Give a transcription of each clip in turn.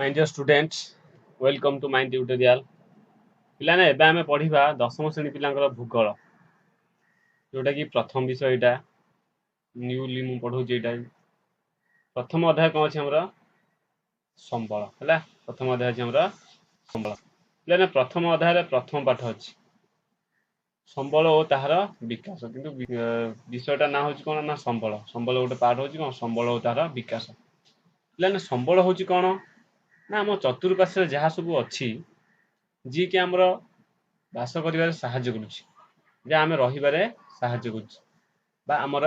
My dear students, welcome to my tutorial. पिलाने एबे आमे पढ़िबा दशम श्रेणी पिलांकर भूगोल जोटा कि प्रथम विषय एटा न्यूली मु पढौ जेटा प्रथम अध्याय कोन अछि हमरा संबल हला प्रथम अध्याय अछि हमरा संबल पिलाने प्रथम अध्याय रे प्रथम पाठ अछि संबल ओ ताहार विकास किंतु विषयटा ना होछि कोन ना संबल संबल गोटे पाठ होछि कोन संबल ओ ताहार विकास पिलाने संबल होछि कोन ना हम चतुर्पार्श्व जहा सब अछि जी के हमरो बास करिबार सहाय्य करूछि जे आमे रहिबारे सहाय्य करूछि बा हमर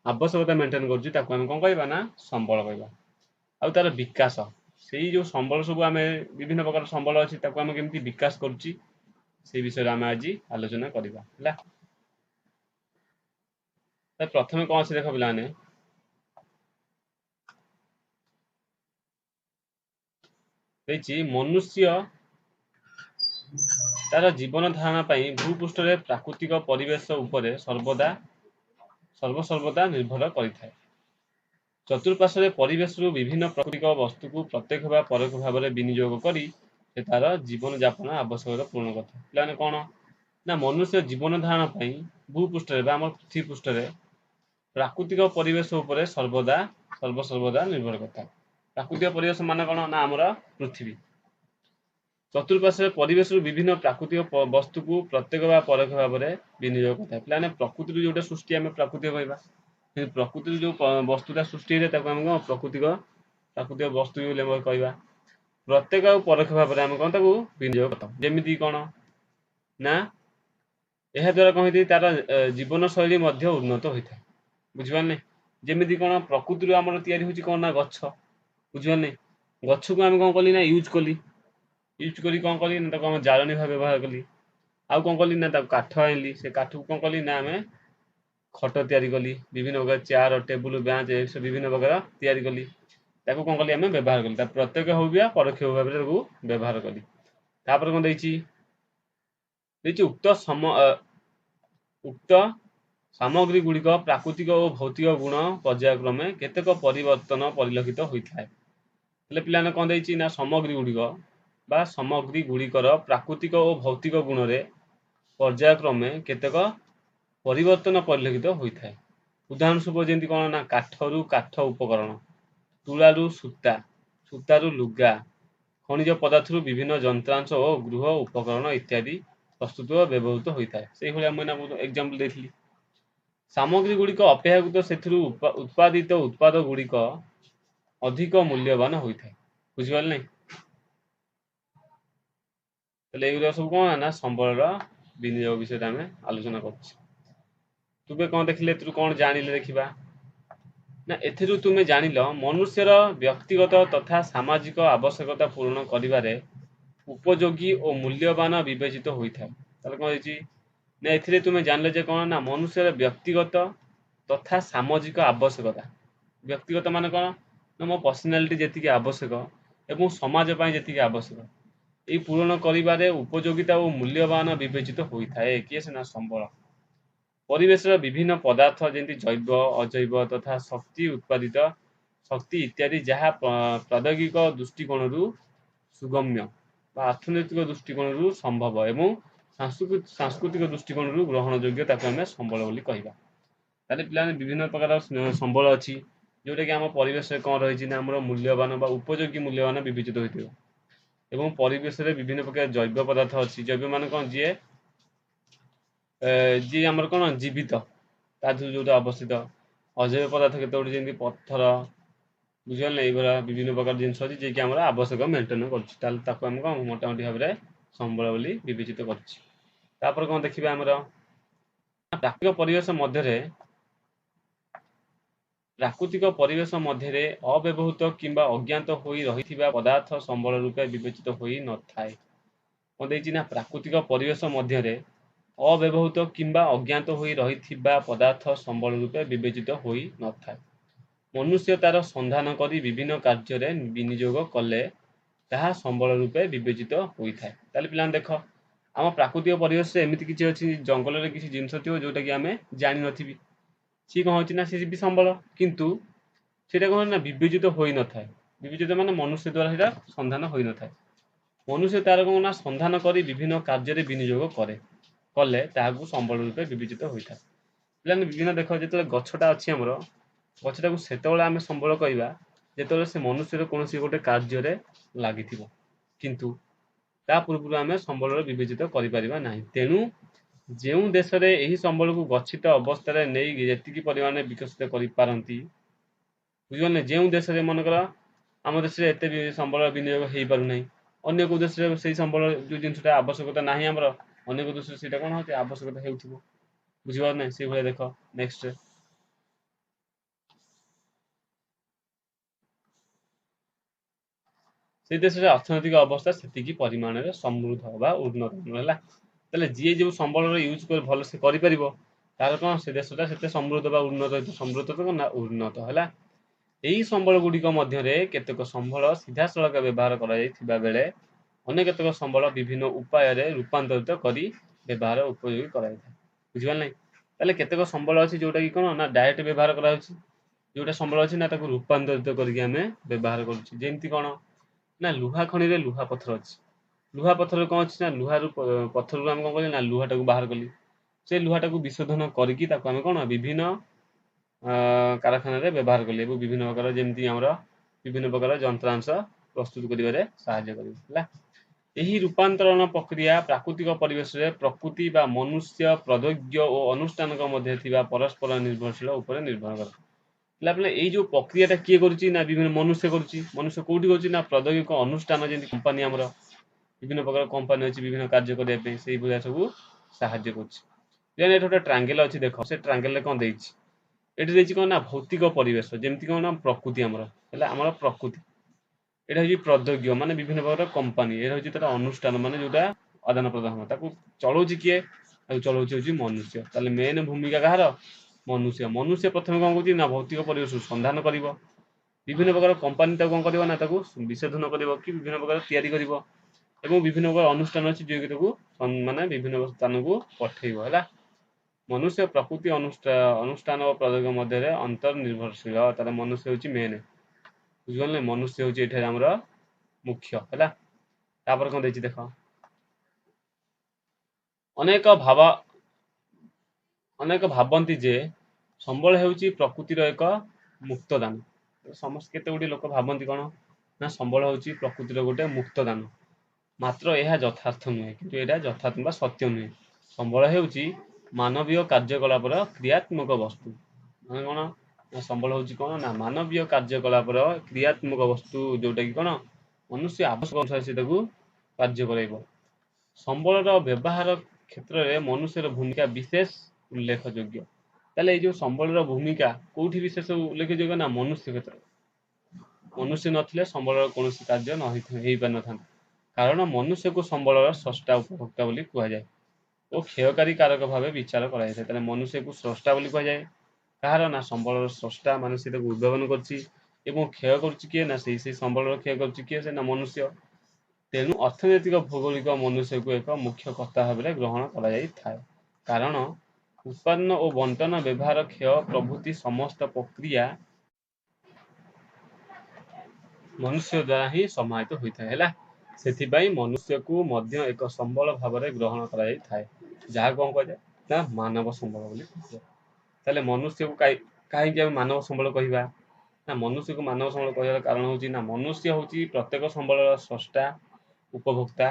आवश्यकता मेंटेन करूछि ताको हम कोन कहबा ना संबल कहबा आ तार विकास सेही जो संबल सब आमे विभिन्न प्रकार संबल अछि ताको हम केमति विकास करूछि से विषय आमे आज आलोचना करिबा हला त प्रथमे कोन अछि देखो पिलाने देछि मनुष्य तार जीवन धारणा पई भूपृष्ठ रे प्राकृतिक परिवेश उपरे सर्वदा निर्भर करिथाय चतुर्पार्श्व रे परिवेश रु विभिन्न प्राकृतिक वस्तु को प्रत्यक्ष बा परोक्ष भाव रे विनियोग करी से तार जीवन यापन आवश्यकता पूर्ण करथाय प्लान कोन ना मनुष्य जीवन धारणा पई भूपृष्ठ रे बा हमर पृथ्वी पृष्ठ रे प्राकृतिक परिवेश उपरे सर्वदा निर्भर करथाय प्राकृतिक परिवेश माने कोन ना हमर पृथ्वी चतुर्पार्श्व परिवेश विभिन्न प्राकृतिक वस्तु को प्रत्येक बा परोक्ष भाव रे विनियोग करथाय प्लाने प्रकृति जोटा सृष्टि हम प्राकृतिक कहबा प्रकृति जो वस्तुटा सृष्टि रे ताको हम प्राकृतिक वस्तु बोले हम कहबा प्रत्येक परोक्ष भाव रे हम कोन ताको विनियोग करथाय जेमिति कोन ना एहा द्वारा कहिति तार जीवन शैली मध्य उन्नत होइथाय बुझिबाने जेमिति कोन प्रकृति रो हमर तयारी होछि कोन ना गच्छ बुझिबाने गच्छ को हम कोन कली ना यूज करी कोन कली ना ताको हम जाळनी भाव व्यवहार कली आ कोन कली ना ताको काठ आइली से काठ को कोन कली ना हमें खट तयारी कली विभिन्न प्रकार चेयर टेबुल बेंच ए सब विभिन्न प्रकार तयारी कली ताको कोन कली हमें व्यवहार कली ता प्रत्येक हो बिया परोक्ष भाव रे ताको व्यवहार कली तापर कोन दैछि उक्त सामग्री गुड़िक प्राकृतिक और भौतिक गुण पर्यायक्रमे केतेक परिवर्तन परिलक्षित होइथाय ले पिलाने कोन दैछि ना सामग्री गुड़िक बा सामग्री गुड़िकर प्राकृतिक और भौतिक गुण रे पर्यायक्रमे केतेक परिवर्तन परिलक्षित होइथाय उदाहरण स्वरूप जेंति कोन ना काठरू काठ उपकरण तुलारू सूतारू लुगा खनिज पदार्थरू विभिन्न यंत्रांश और गृह उपकरण इत्यादि प्रस्तुत व्यवहृत होइथाय सेहि भली हम एग्जांपल देथिली सामग्री गुड़िक अपेक्षाकृत सेथिरू उत्पादित उत्पाद गुड़िक अधिक मूल्यवान होइथाय बुझिबाल नै तले एगुरा सब कोन ना संबल विनियोग विषय हम आलोचना करछि तुबे कोन देखले तू कोन जानिले देखिबा ना एथिरू तुमे जानिलो मनुष्यर व्यक्तिगत तथा सामाजिक आवश्यकता पूर्ण करिबारे उपयोगी और मूल्यवान विवेचित होइथाय तले कोन दैछि ना एथिरे तुमे जानले जे कोन ना मनुष्यर व्यक्तिगत तथा सामाजिक आवश्यकता व्यक्तिगत माने कोन ना मो पर्सनालिटी जेति के आवश्यक एवं समाज पय जेति के आवश्यक ए पूर्ण करिबारे उपयोगिता और मूल्यवान विवेचित होइथाय केस ना संबल परिवेश विभिन्न पदार्थ जेंति जैव अजैव तथा शक्ति उत्पादित शक्ति इत्यादि जहाँ प्रौद्योगिक दृष्टिकोण सुगम्य बा अर्थनैतिक दृष्टिकोण संभव एवं सांस्कृतिक दृष्टिकोण ग्रहण योग्य ताको हम संबल बोली कहबा ताले पिलाने विभिन्न प्रकार संबल अछि जोटा कि हम परिवेश रे कोन रहिछि ना हमर मूल्यवान बा उपयोगी मूल्यवान विवेचित होइथिबो एवं परिवेश रे विभिन्न प्रकार जैव पदार्थ अछि जैव माने कोन जी हमर कोन जीवित ताथु जोटा अवस्थित अजैव पदार्थ केते उडी जेंति पत्थर बुझल नै एगरा विभिन्न प्रकार जिंस अछि जे कि हमरा आवश्यक मेंटेन करछि ताल ताको हम कोन मोटा मोटी भाबरे संबल बोली विवेचित करछि तापर कोन देखिबा हमरा प्राकृतिक परिवेश मध्य अव्यवहृत किंबा अज्ञात होई रहिथिबा पदार्थ संबल रूपे विवेचित होई न थाए कोन दैछि ना प्राकृतिक परिवेश मध्य अव्यवहृत किंबा अज्ञात होई रहिथिबा पदार्थ संबल रूपे विवेचित होई न थाए मनुष्य तार संधान करी विभिन्न कार्य रे विनियोग कले ताहा संबल रूपे विवेचित होई थाए ताले पिलान देखो आम प्राकृतिक परिवेश एमती किसी अच्छी जंगल रे किसी जिनस थी जोटा कि आम जानी नथिबी सी कौन होची ना सी भी संबल किंतु सेटा कौन ना विवेचित होई न थाए विवेचित माने मनुष्य द्वारा सेटा संधान होई न थाए। मनुष्य तार कोन ना संधान करी विभिन्न कार्य विनियोग करे कले ताहाकू संबल रूपे विवेचित होइଥାଏ। पिलाने विभिन्न देख जेतले गछटा अछि हमर गछटाकू सेतेबेले आमे संबल कहबा जेतेबेले से मनुष्य कोनोसी गोटे कार्य लागिथिबो, किंतु ता पूर्वरु आमे संबल विवेचित करि परिबा नाही। तेणु ଯେଉଁ ଦେଶରେ ଏହି ସମ୍ବଳକୁ ଗଚ୍ଛିତ ଅବସ୍ଥାରେ ନେଇ ଯେତିକି ପରିମାଣରେ ବିକଶିତ କରିପାରନ୍ତି, ବୁଝିପାରିଲେ, ଯେଉଁ ଦେଶରେ ମନେକର ଆମ ଦେଶରେ ଏତେ ସମ୍ବଳ ବିନିଯୋଗ ହେଇପାରୁନାହିଁ, ଅନ୍ୟ କୋଉ ଦେଶରେ ସେଇ ସମ୍ବଳ ଯୋଉ ଜିନିଷଟା ଆବଶ୍ୟକତା ନାହିଁ ଆମର ଅନ୍ୟ କୋଉ ଦେଶରେ ସେଇଟା କଣ ହଉଛି ଆବଶ୍ୟକତା ହେଉଥିବ, ବୁଝିପାରୁ ନାହିଁ। ସେଇଭଳିଆ ଦେଖ ନେକ୍ସଟ ସେଇ ଦେଶରେ ଅର୍ଥନୈତିକ ଅବସ୍ଥା ସେତିକି ପରିମାଣରେ ସମୃଦ୍ଧ ବା ଉନ୍ନତ ହେଲା। ତାହେଲେ ଯିଏ ଯୋଉ ସମ୍ବଳର ୟୁଜ୍ କରି ଭଲସେ କରିପାରିବ ତାର କଣ ସେ ଦେଶଟା ସେତେ ସମୃଦ୍ଧ ବା ଉନ୍ନତ ସମୃଦ୍ଧ ତ ନା ଉନ୍ନତ ହେଲା। ଏହି ସମ୍ବଳ ଗୁଡ଼ିକ ମଧ୍ୟରେ କେତେକ ସମ୍ବଳ ସିଧାସଳଖ ବ୍ୟବହାର କରାଯାଇଥିବା ବେଳେ ଅନ୍ୟ କେତେକ ସମ୍ବଳ ବିଭିନ୍ନ ଉପାୟରେ ରୂପାନ୍ତରିତ କରି ବ୍ୟବହାର ଉପଯୋଗୀ କରାଯାଇଥାଏ। ବୁଝିପାରିଲେ ନାହିଁ? ତାହେଲେ କେତେକ ସମ୍ବଳ ଅଛି ଯୋଉଟା କି କଣ ନା ଡାଇରେକ୍ଟ ବ୍ୟବହାର କରାଯାଉଛି, ଯୋଉଟା ସମ୍ବଳ ଅଛି ନା ତାକୁ ରୂପାନ୍ତରିତ କରିକି ଆମେ ବ୍ୟବହାର କରୁଛୁ। ଯେମିତି କଣ ନା ଲୁହା ଖଣିରେ ଲୁହା ପଥର ଅଛି, ଲୁହା ପଥରରେ କଣ ଅଛି ନା ଲୁହାରୁ ପଥରରୁ ଆମେ କଣ କଲେ ନା ଲୁହାଟାକୁ ବାହାର କଲି, ସେ ଲୁହାଟାକୁ ବିଶୋଧନ କରିକି ତାକୁ ଆମେ କଣ ବିଭିନ୍ନ କାରଖାନାରେ ବ୍ୟବହାର କଲେ ଏବଂ ବିଭିନ୍ନ ପ୍ରକାର ଯେମିତି ଆମର ବିଭିନ୍ନ ପ୍ରକାର ଯନ୍ତ୍ରାଂଶ ପ୍ରସ୍ତୁତ କରିବାରେ ସାହାଯ୍ୟ କରିବ ହେଲା। ଏହି ରୂପାନ୍ତରଣ ପ୍ରକ୍ରିୟା ପ୍ରାକୃତିକ ପରିବେଶରେ ପ୍ରକୃତି ବା ମନୁଷ୍ୟ ପ୍ରୌଦ୍ୟୋଗିକ ଓ ଅନୁଷ୍ଠାନଙ୍କ ମଧ୍ୟରେ ଥିବା ପରସ୍ପର ନିର୍ଭରଶୀଳ ଉପରେ ନିର୍ଭର କରେ। ହେଲା ଏଇ ଯୋଉ ପ୍ରକ୍ରିୟାଟା କିଏ କରୁଛି ନା ବିଭିନ୍ନ ମନୁଷ୍ୟ କରୁଛି। ମନୁଷ୍ୟ କୋଉଠି କରୁଛି ନା ପ୍ରୌଦ୍ୟୋଗିକ ଅନୁଷ୍ଠାନ ଯେମିତି କମ୍ପାନୀ ଆମର ବିଭିନ୍ନ ପ୍ରକାର କମ୍ପାନୀ ଅଛି ବିଭିନ୍ନ କାର୍ଯ୍ୟ କରିବା ପାଇଁ ସେଇ ଭଳିଆ ସବୁ ସାହାଯ୍ୟ କରୁଛି। ଏଠି ଗୋଟେ ଟ୍ରାଙ୍ଗେଲ ଅଛି ଦେଖ, ସେ ଟ୍ରାଙ୍ଗେଲରେ କଣ ଦେଇଛି, ଏଠି ଦେଇଛି କଣ ନା ଭୌତିକ ପରିବେଶ ଯେମିତି କଣ ନା ପ୍ରକୃତି ଆମର ହେଲା, ଆମର ପ୍ରକୃତି ଏଇଟା ହଉଛି ପ୍ରୌଦ୍ୟୋଗିକ ମାନେ ବିଭିନ୍ନ ପ୍ରକାର କମ୍ପାନୀ, ଏଇଟା ହଉଛି ତାର ଅନୁଷ୍ଠାନ ମାନେ ଯୋଉଟା ଆଦାନ ପ୍ରଦାନ ତାକୁ ଚଳଉଛି କିଏ, ତାକୁ ଚଳଉଛି ହଉଛି ମନୁଷ୍ୟ। ତାହେଲେ ମେନ୍ ଭୂମିକା କାହାର, ମନୁଷ୍ୟ। ମନୁଷ୍ୟ ପ୍ରଥମେ କଣ କରୁଛି ନା ଭୌତିକ ପରିବେଶକୁ ସନ୍ଧାନ କରିବ, ବିଭିନ୍ନ ପ୍ରକାର କମ୍ପାନୀ ତାକୁ କଣ କରିବ ନା ତାକୁ ବିଶୋଧନ କରିବ କି ବିଭିନ୍ନ ପ୍ରକାର ତିଆରି କରିବ ଏବଂ ବିଭିନ୍ନ ପ୍ରକାର ଅନୁଷ୍ଠାନ ଅଛି ଯିଏକି ତାକୁ ମାନେ ବିଭିନ୍ନ ସ୍ଥାନକୁ ପଠେଇବ ହେଲା। ମନୁଷ୍ୟ ପ୍ରକୃତି ଅନୁଷ୍ଠାନ ଓ ପ୍ରୌଦ୍ୟୋଗିକ ମଧ୍ୟରେ ଅନ୍ତର୍ନିର୍ଭରଶୀଳ, ତାର ମନୁଷ୍ୟ ହଉଛି ମେନ୍, ବୁଝିପାରିଲେ, ମନୁଷ୍ୟ ହଉଛି ଏଠାରେ ଆମର ମୁଖ୍ୟ ହେଲା। ତାପରେ କଣ ଦେଇଛି ଦେଖ, ଅନେକ ଭାବନ୍ତି ଯେ ସମ୍ବଳ ହେଉଛି ପ୍ରକୃତିର ଏକ ମୁକ୍ତ ଦାନ। ସମସ୍ତେ କେତେ ଗୁଡ଼ିଏ ଲୋକ ଭାବନ୍ତି କଣ ନା ସମ୍ବଳ ହେଉଛି ପ୍ରକୃତିର ଗୋଟେ ମୁକ୍ତ ଦାନ, ମାତ୍ର ଏହା ଯଥାର୍ଥ ନୁହେଁ, କିନ୍ତୁ ଏଇଟା ଯଥାର୍ଥ ବା ସତ୍ୟ ନୁହେଁ। ସମ୍ବଳ ହେଉଛି ମାନବୀୟ କାର୍ଯ୍ୟକଳାପର କ୍ରିୟାତ୍ମକ ବସ୍ତୁ। ମାନେ କଣ ନା ସମ୍ବଳ ହେଉଛି କଣ ନା ମାନବୀୟ କାର୍ଯ୍ୟକଳାପର କ୍ରିୟାତ୍ମକ ବସ୍ତୁ, ଯୋଉଟା କି କଣ ମନୁଷ୍ୟ ଆବଶ୍ୟକ ଅନୁସାରେ ସେଟାକୁ କାର୍ଯ୍ୟ କରାଇବ। ସମ୍ବଳର ବ୍ୟବହାର କ୍ଷେତ୍ରରେ ମନୁଷ୍ୟର ଭୂମିକା ବିଶେଷ ଉଲ୍ଲେଖଯୋଗ୍ୟ। ତାହେଲେ ଏଇ ଯୋଉ ସମ୍ବଳର ଭୂମିକା କୋଉଠି ବିଶେଷ ଉଲ୍ଲେଖଯୋଗ୍ୟ ନା ମନୁଷ୍ୟ କ୍ଷେତ୍ରରେ। ମନୁଷ୍ୟ ନଥିଲେ ସମ୍ବଳର କୌଣସି କାର୍ଯ୍ୟ ହେଇପାରିନଥାନ୍ତା, କାରଣ ମନୁଷ୍ୟକୁ ସମ୍ବଳର ସ୍ରଷ୍ଟା ଉପଭୋକ୍ତା ବୋଲି କୁହାଯାଏ ଓ କ୍ଷୟକାରୀ କାରକ ଭାବେ ବିଚାର କରାଯାଇଥାଏ। ତାହେଲେ ମନୁଷ୍ୟକୁ ସ୍ରଷ୍ଟା ବୋଲି କୁହାଯାଏ, କାହାର ନା ସମ୍ବଳର ସ୍ରଷ୍ଟା, ମାନେ ସେ ତାକୁ ଉଦ୍ଭାବନ କରିଛି ଏବଂ କ୍ଷୟ କରୁଛି କିଏ ନା ସେଇ ସମ୍ବଳର କ୍ଷୟ କରୁଛି କିଏ, ସେ ନା ମନୁଷ୍ୟ। ତେଣୁ ଅର୍ଥନୈତିକ ଭୌଗୋଳିକ ମନୁଷ୍ୟକୁ ଏକ ମୁଖ୍ୟ କର୍ତ୍ତା ଭାବରେ ଗ୍ରହଣ କରାଯାଇଥାଏ, କାରଣ ଉତ୍ପାଦନ ଓ ବଣ୍ଟନ ବ୍ୟବହାର କ୍ଷୟ ପ୍ରଭୃତି ସମସ୍ତ ପ୍ରକ୍ରିୟା ମନୁଷ୍ୟ ଦ୍ୱାରା ହିଁ ସମାହିତ ହୋଇଥାଏ ହେଲା। ସେଥିପାଇଁ ମନୁଷ୍ୟକୁ ମଧ୍ୟ ଏକ ସମ୍ବଳ ଭାବରେ ଗ୍ରହଣ କରାଯାଇଥାଏ, ଯାହା କଣ କୁହାଯାଏ ନା ମାନବ ସମ୍ବଳ ବୋଲି କୁହାଯାଏ। ତାହେଲେ ମନୁଷ୍ୟକୁ କାହିଁକି ଆମେ ମାନବ ସମ୍ବଳ କହିବା ନା ମନୁଷ୍ୟକୁ ମାନବ ସମ୍ବଳ କହିବାର କାରଣ ହଉଛି ନା ମନୁଷ୍ୟ ହଉଛି ପ୍ରତ୍ୟେକ ସମ୍ବଳର ସ୍ରଷ୍ଟା ଉପଭୋକ୍ତା,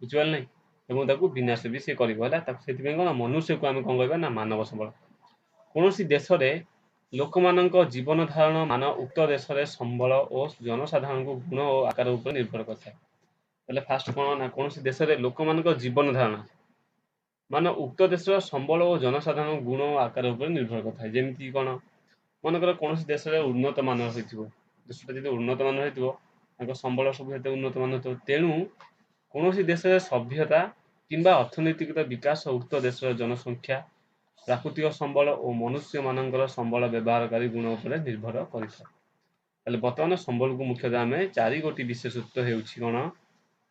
ବୁଝିପାରିଲେ ନାହିଁ, ଏବଂ ତାକୁ ବିନାଶ ବି ସେ କରିବ ହେଲା। ତାକୁ ସେଥିପାଇଁ କଣ ମନୁଷ୍ୟକୁ ଆମେ କଣ କହିବା ନା ମାନବ ସମ୍ବଳ। କୌଣସି ଦେଶରେ ଲୋକମାନଙ୍କ ଜୀବନ ଧାରଣ ମାନ ଉକ୍ତ ଦେଶରେ ସମ୍ବଳ ଓ ଜନସାଧାରଣଙ୍କ ଗୁଣ ଓ ଆକାର ଉପରେ ନିର୍ଭର କରିଥାଏ। ତାହେଲେ ଫାଷ୍ଟ କଣ ନା କୌଣସି ଦେଶରେ ଲୋକମାନଙ୍କ ଜୀବନ ଧାରଣ ମାନେ ଉକ୍ତ ଦେଶର ସମ୍ବଳ ଓ ଜନସାଧାରଣ ଗୁଣ ଓ ଆକାର ଉପରେ ନିର୍ଭର କରିଥାଏ। ଯେମିତି କଣ ମନେକର କୌଣସି ଦେଶରେ ଉନ୍ନତ ମାନର ହୋଇଥିବ, ଦେଶଟା ଯଦି ଉନ୍ନତ ମାନର ହେଇଥିବ ତାଙ୍କ ସମ୍ବଳ ସବୁ ଏତେ ଉନ୍ନତ ମାନ ହେଇଥିବ, ତେଣୁ କୌଣସି ଦେଶରେ ସଭ୍ୟତା କିମ୍ବା ଅର୍ଥନୈତିକ ବିକାଶ ଉକ୍ତ ଦେଶର ଜନସଂଖ୍ୟା, ପ୍ରାକୃତିକ ସମ୍ବଳ ଓ ମନୁଷ୍ୟମାନଙ୍କର ସମ୍ବଳ ବ୍ୟବହାରକାରୀ ଗୁଣ ଉପରେ ନିର୍ଭର କରିଥାଏ। ତାହେଲେ ବର୍ତ୍ତମାନ ସମ୍ବଳକୁ ମୁଖ୍ୟତଃ ଆମେ 4 ବିଶେଷତ୍ୱ ହେଉଛି କଣ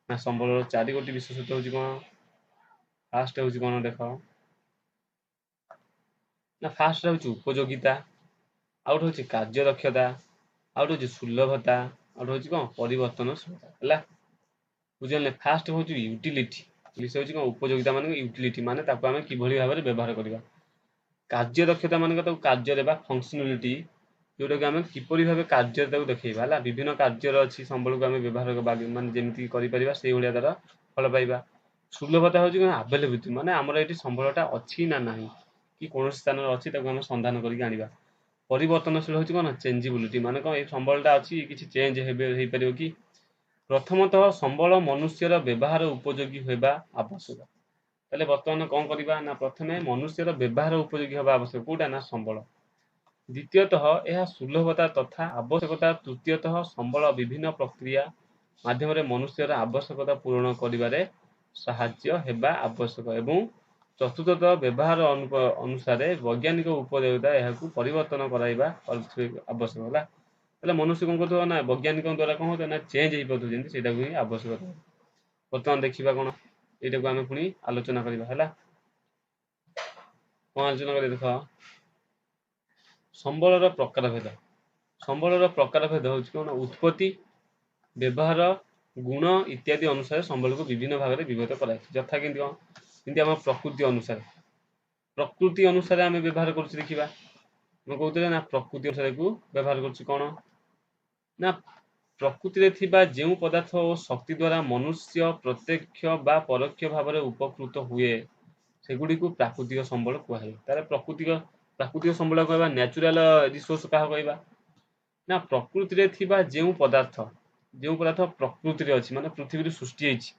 ନା ସମ୍ବଳର 4 ବିଶେଷତ୍ୱ ହେଉଛି କଣ, ଫାଷ୍ଟ ହେଉଛି କଣ ଦେଖ ନା ଫାଷ୍ଟ ହେଉଛି ଉପଯୋଗିତା, ଆଉ ଗୋଟେ ହେଉଛି କାର୍ଯ୍ୟଦକ୍ଷତା, ଆଉ ଗୋଟେ ହେଉଛି ସୁଲଭତା, आउट होची कोन परिवर्तनशीलता हला बुझले फास्ट होची यूटिलिटी इंग्लिश होची कोन उपयोगिता माने यूटिलिटी माने ताको हमें किभली भाबरे व्यवहार करिबा कार्य दक्षता माने ताको कार्य रे बा फंक्शनालिटी जोटा कि हमें किपरि भाबे कार्य ताको देखैबा हला विभिन्न कार्य अछि संबल को हमें व्यवहार माने जेमिति करि परिबा सेही होलिया तार फल पाइबा सुलभता होची कोन अवेलेबिलिटी माने हमर एठी संबलटा अछि ना नाही कि कोन स्थान रे अछि ताको हम संधान करि आनिबा परिवर्तनशील होची कोन चेंजेबिलिटी माने कोन ए संबलटा अछि किछि चेंज हेबे हेइ परिबो कि प्रथमतः संबल मनुष्यर व्यवहार उपयोगी होबा आवश्यक ताले वर्तमान कोन करिबा ना प्रथमे मनुष्यर व्यवहार उपयोगी होबा आवश्यक कोटा ना संबल द्वितीयतः यह सुलभता तथा आवश्यकता तृतीयतः संबल विभिन्न प्रक्रिया माध्यम रे मनुष्यर आवश्यकता पूर्ण करिबारे साहाय्य हेबा आवश्यक एवं चतुर्थतः व्यवहार अनुसार वैज्ञानिक उपयोगिता यहाकू परिवर्तन कराइबा आवश्यक होला ताले मनुष्य कोन करथो ना वैज्ञानिक द्वारा कोन होता ना चेंज हेइ पथो जेंति सेटा भी आवश्यक वर्तमान देखिबा कोन एटा को हम पुनी आलोचना करिबा हला कोन आलोचना करि देखो संबलर प्रकार भेद होची कोन उत्पत्ति व्यवहार गुण इत्यादि अनुसार संबल को विभिन्न भाग रे विभक्त कराय यथा किंतु हम प्रकृति अनुसार हम व्यवहार करछि देखिबा हम कहउतले ना प्रकृति अनुसार को व्यवहार करछि कोन ना प्रकृति रे थिबा जेउ पदार्थ ओ शक्ति द्वारा मनुष्य प्रत्यक्ष बा परोक्ष भाव रे उपकृत हुए सेगुडी को प्राकृतिक संबल कुहाय तारे प्राकृतिक संबल कहबा नेचुरल रिसोर्स कहा कहबा ना प्रकृति रे थिबा जेउ पदार्थ प्रकृति रे अछि माने पृथ्वी रे सृष्टि हेछि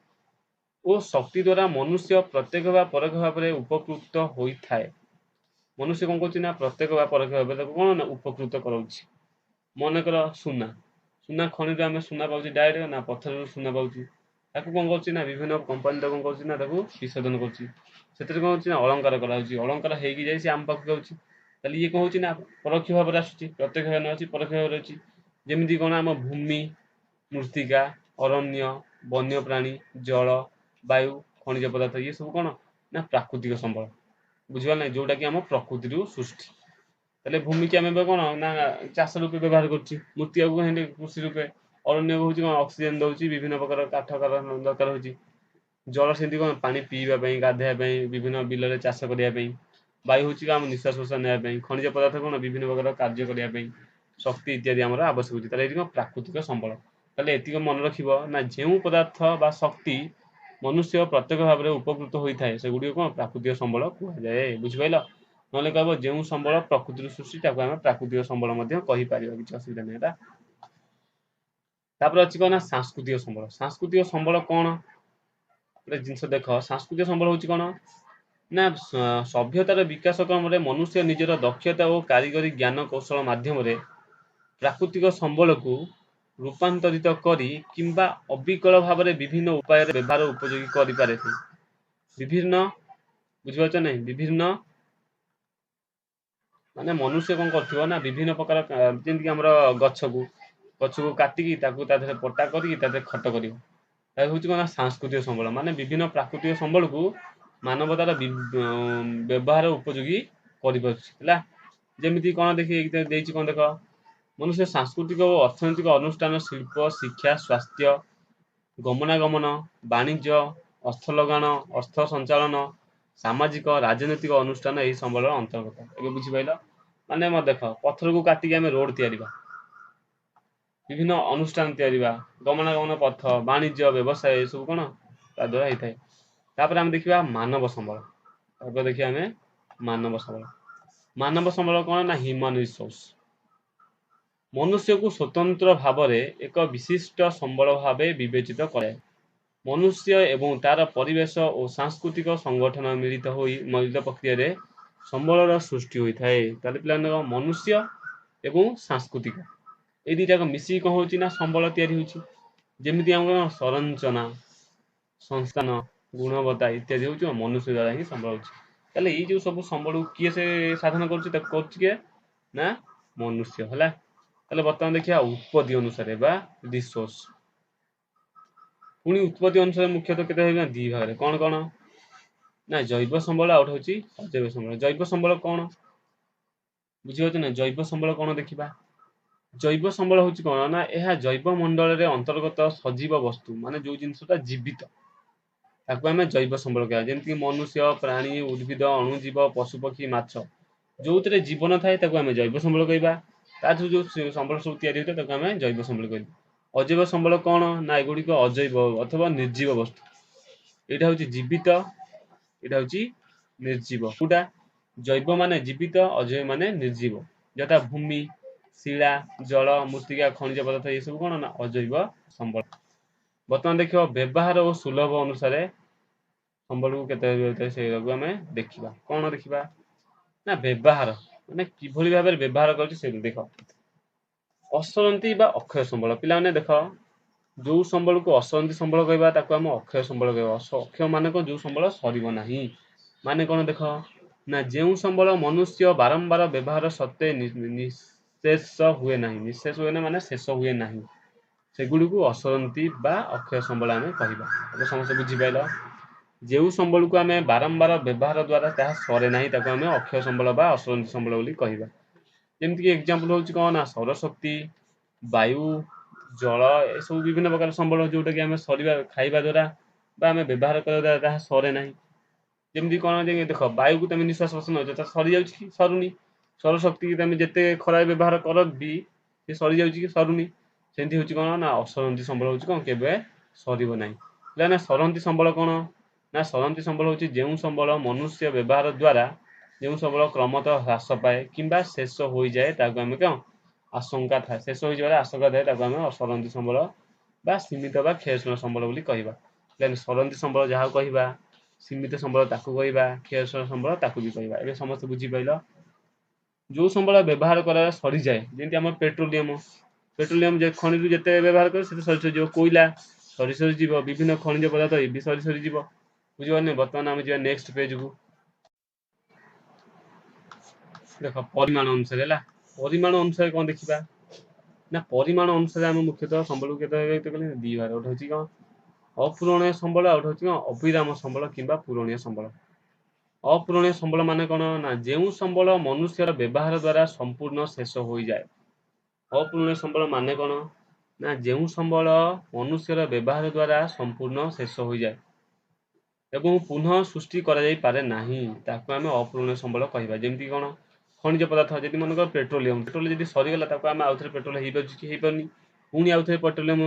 ओ शक्ति द्वारा मनुष्य प्रत्येक बा परोक्ष भाव रे उपकृत होई थाए मनुष्य कोन कहछि ना प्रत्येक बा परोक्ष भाव रे कोन ना उपकृत करौछि मन कर सुना खनि रे हमें सुना पाउछि डायरेक्ट ना पत्थर रे सुना पाउछि ताकू कोन करछि ना विभिन्न कंपनी त कोन करछि ना ताकू विशोधन करछि सेतरे कोन होछि ना अलंकार करा होछि अलंकार हेगी जाई से आम पाक जाउछि ताली ये कोन होछि ना परोक्ष भाव रे आछुछि प्रत्यक्ष भाव न अछि परोक्ष भाव रे अछि जेमिति कोन हम भूमि मृत्तिका अरण्य वन्य प्राणी जल वायु खनिज पदार्थ ये सब कोन ना प्राकृतिक संबल बुझिबा नै जोटा कि हम प्रकृति रु सृष्टि ताले भूमि के हमें कोन ना चाष रूपे व्यवहार करछि मृत्तिका को हेंदे कृषि रूपे अरण्य को होछि कोन ऑक्सीजन दउछि विभिन्न प्रकार काठ कारण दरकार होछि जल सेंति कोन पानी पीबा पई गाधैया पई विभिन्न बिल रे चाष करिया पई वायु होछि हम निश्वास प्रश्वास नेया पई खनिज पदार्थ कोन विभिन्न प्रकार कार्य करिया पई शक्ति इत्यादि हमर आवश्यक होछि ताले एठी प्राकृतिक संबल ताले एतिक मन रखिबो ना जेउ पदार्थ बा शक्ति मनुष्य प्रत्यक्ष भाव रे उपकृत होई थाए सेगुडी कोन प्राकृतिक संबल कुहा जाय बुझि पाइलो नले कहबो जेउ संबल प्रकृति सृष्टि ताको हम प्राकृतिक संबल मध्ये कहि पारिबो किछ असुविधा नै एटा तापर अछि कोन सांस्कृतिक संबल कोन एक जिंस देखो सांस्कृतिक संबल होछि कोन ना सभ्यतार विकास क्रम रे मनुष्य निजर दक्षता और कारीगरी ज्ञान कौशल माध्यम रे प्राकृतिक संबल को रूपांतरित करी किंबा अविकल भाव रे विभिन्न उपाय रे व्यवहार उपयोगी करि पारे विभिन्न बुझिबाच नै विभिन्न माने मनुष्य कोन करथिबो ना विभिन्न प्रकार जेंति कि हमर गछ को काटी की ताकू ता धरे पट्टा करी ता धरे खट करिवो ता होछि कोन सांस्कृतिक संबल माने विभिन्न प्राकृतिक संबल को मानवतार व्यवहार उपयोगी करि परछि हला जेमिति कोन देखि देछि कोन देखो मनुष्य सांस्कृतिक और अर्थनैतिक अनुष्ठान शिल्प शिक्षा स्वास्थ्य गमनागमन वाणिज्य अर्थ लगान अर्थ संचालन सामाजिक राजनैतिक अनुष्ठान एही संबल अंतर्गत एबे बुझि पाइलो माने म देखो पत्थर को काटी के हमें रोड तयारीबा विभिन्न अनुष्ठान तयारीबा गमनागमन पथ वाणिज्य व्यवसाय सब कोन ता द्वारा हेइ थाए तापर हम देखिबा मानव संबल तापर देखिबा हमें मानव संबल कोन ना ह्यूमन रिसोर्स मनुष्य को स्वतंत्र भाव रे एक विशिष्ट संबल भावे विवेचित करे मनुष्य एवं तार परिवेश और सांस्कृतिक संगठन मिलित प्रक्रिया रे संबलर सृष्टि होई थाए ताले पिलान मनुष्य एवं सांस्कृतिक ए दुटा को मिसी कोन होची ना संबल तयारी होची जेमिति हम संरचना संस्थान गुणवत्ता इत्यादि होची मनुष्य द्वारा ही संभव होची ताले ई जो सब संबल किए से साधन करची त करची के ना मनुष्य हला ताले वर्तमान देखिया उत्पत्ति अनुसार बा रिसोर्स पुणी उत्पत्ति अनुसार मुख्यतः केते हेबा दी भाग रे कोन कोन ना जैव संबल आउट होची अजैव संबल जैव संबल कोन बुझियो ना जैव संबल कोन देखिबा जैव संबल होची कोन ना एहा जैव मंडल रे अंतर्गत सजीव वस्तु माने जो जिनसटा जीवित ताकू आमे जैव संबल कहया जेमति मनुष्य प्राणी उद्भिद अणुजीव पशुपक्षी माछ जोउतरे जीवन थाए ताकू आमे जैव संबल कहबा ताथु जो संबल सब तयारी होते ताकू आमे जैव संबल कहबा अजैव संबल कोन ना एगुडी को अजैव अथवा निर्जीव वस्तु एटा होची जीवित एटा होची निर्जीव कुडा जैव माने जीवित अजैव माने निर्जीव जता भूमि शिला जल मृत्तिका खनिज पदार्थ ये सब कोन ना अजैव संबल बर्तमान देखियो व्यवहार और सुलभ अनुसार संबल को केते होते से आमे देखिबा कोन देखिबा ना व्यवहार माने किभली भाबे व्यवहार करछि से देखो असरंती बा अक्षय संबल पिला माने देखो जो संबल को असरंती संबल कहबा ताको हम अक्षय संबल कहबा अक्षय माने को जो संबल सरिबो नाही माने कोन देखो ना जेउ संबल मनुष्य बारंबार व्यवहार सत्ते निशेष हुए नाही निशेष हुए ना माने शेष हुए नाही सेगुडी को असरंती बा अक्षय संबल आमे कहबा अब समस्त बुझी पाइला जेउ संबल को आमे बारंबार व्यवहार द्वारा ताहा सरे नाही ताको आमे अक्षय संबल बा असरंती संबल बोली कहबा जेमति कि एग्जांपल होची कोन ना सौर शक्ति वायु जल ए सब विभिन्न प्रकार संबल जोटा कि आमे सरीबा खाइबा द्वारा बा आमे व्यवहार करबा द्वारा ताहा सरे नाही जेमति कोन जे देखो वायु को तमे निश्वास प्रश्वास नउछ ता सरी जाउछि कि सरुनी सौर शक्ति की तमे जते खरा व्यवहार कर भी से सरी जाउछि कि सरुनी सेंति होची कोन ना असरंती संबल होची कोन केबे सरीबो नाही लेना सरंती संबल कोन ना सरंती संबल होची जेउ संबल मनुष्य व्यवहार द्वारा जेउ संबल क्रमतः ह्रास पाए किंबा शेष होई जाए ताको आमे कोन आशंका था शेष होई जाय आशंका थाए ताको आमे असरंती संबल बा सीमित बा क्षयशील संबल बोली कहबा लेना सरंती संबल जहा कहबा सीमित संबल ताकू कहबा क्षयशील संबल ताकू भी कहबा एबे समस्त बुझी पाइलो जो संबल व्यवहार करा सरी जाए जेंति हमर पेट्रोलियम जे खनिज जेते व्यवहार करे सेते सरी सरी जीव कोइला सरी सरी जीव विभिन्न खनिज पदार्थ ए भी सरी सरी जीव बुझी पाने वर्तमान हम जे नेक्स्ट पेज को देखो परिमाण अनुसार है परिमाण अनुसार कोन देखिबा ना परिमाण अनुसार हम मुख्यतः संबल केते व्यक्त कले दी बार उठ होची कोन अपूरणीय संबल उठ होची कोन अविराम संबल किंबा पूरणीय संबल अपूरणीय संबल माने कोन ना जेउ संबल मनुष्यर व्यवहार द्वारा संपूर्ण शेष होई जाए अपूरणीय संबल माने कोन ना जेउ संबल मनुष्यर व्यवहार द्वारा संपूर्ण शेष होई जाए एवं पुनः सृष्टि करा जाई पारे नाही ताको आमे अपूरणीय संबल कहबा जेमति कोन खनिज पदार्थ जदि मन कर पेट्रोलियम जदि सरी गला ताको आमे आउथरे पेट्रोल हेइ परछि कि हेइ परनी पुनी आउथरे पेट्रोलियम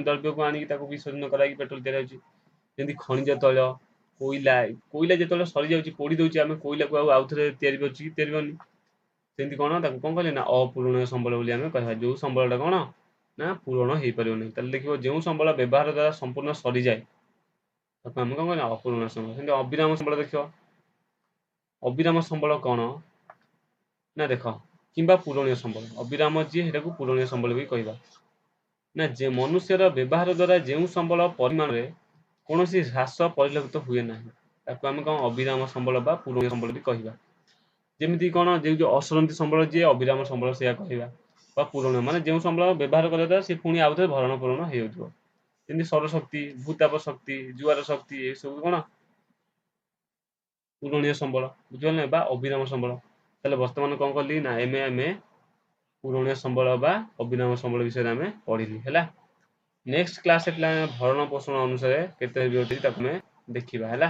द्रव्य को आनी ताको विसर्जन करा कि पेट्रोल तयार होछि जेमति खनिज तैल कोइला कोइला जेतले सरी जाउछि पोडी दउछि आमे कोइला को आउथरे तयारी करछि कि तयारी करनी सेमति कोन ताको कोन कहले ना अपूरणीय संबल बोली आमे कहबा जो संबलटा कोन ना पूरण हेइ परियो नै तले देखिबो जेउ संबल व्यवहार द्वारा संपूर्ण सरी जाए ताको आमे कोन कहना अपूर्ण संबल सेमति अविराम संबल देखियो अविराम संबल कोन ना देखो किंबा पूरणीय संबल अविराम जी हेटाको पूरणीय संबल भी कहबा ना जे मनुष्यर व्यवहार द्वारा जेउ संबल परिमाण रे कोनोसी ह्रास परिलक्षित हुए नाही ताको आमे कोन अविराम संबल बा पूरणीय संबल भी कहबा जेमिति कोन जे जो असरंती संबल जे अविराम संबल सेया कहबा बा पूरणीय माने जेउ संबल व्यवहार करे ता से पुनी आउथे भरण पूरण हेइ होतबो जेमति सौर शक्ति भूताप शक्ति जुआर शक्ति ए सब कोन पूरणीय संबल बुझल बा अविराम संबल तले वर्तमान कोन करली ना एमे पूरणीय संबल बा अविराम संबल विषय आमे पढिली हैला नेक्स्ट क्लास एतला भरण पोषण अनुसार केते भी होती ताको में देखिबा हैला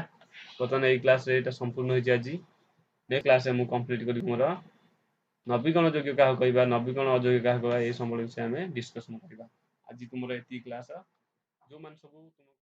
वर्तमान एई क्लास रे एटा संपूर्ण होई जाजी ने क्लास मु कंप्लीट करी मोर नवीकरण योग्य का कहबा नवीकरण अयोग्य का कहबा ए संबल विषय आमे डिस्कशन करबा आज तुमरो एती क्लास जो मान सब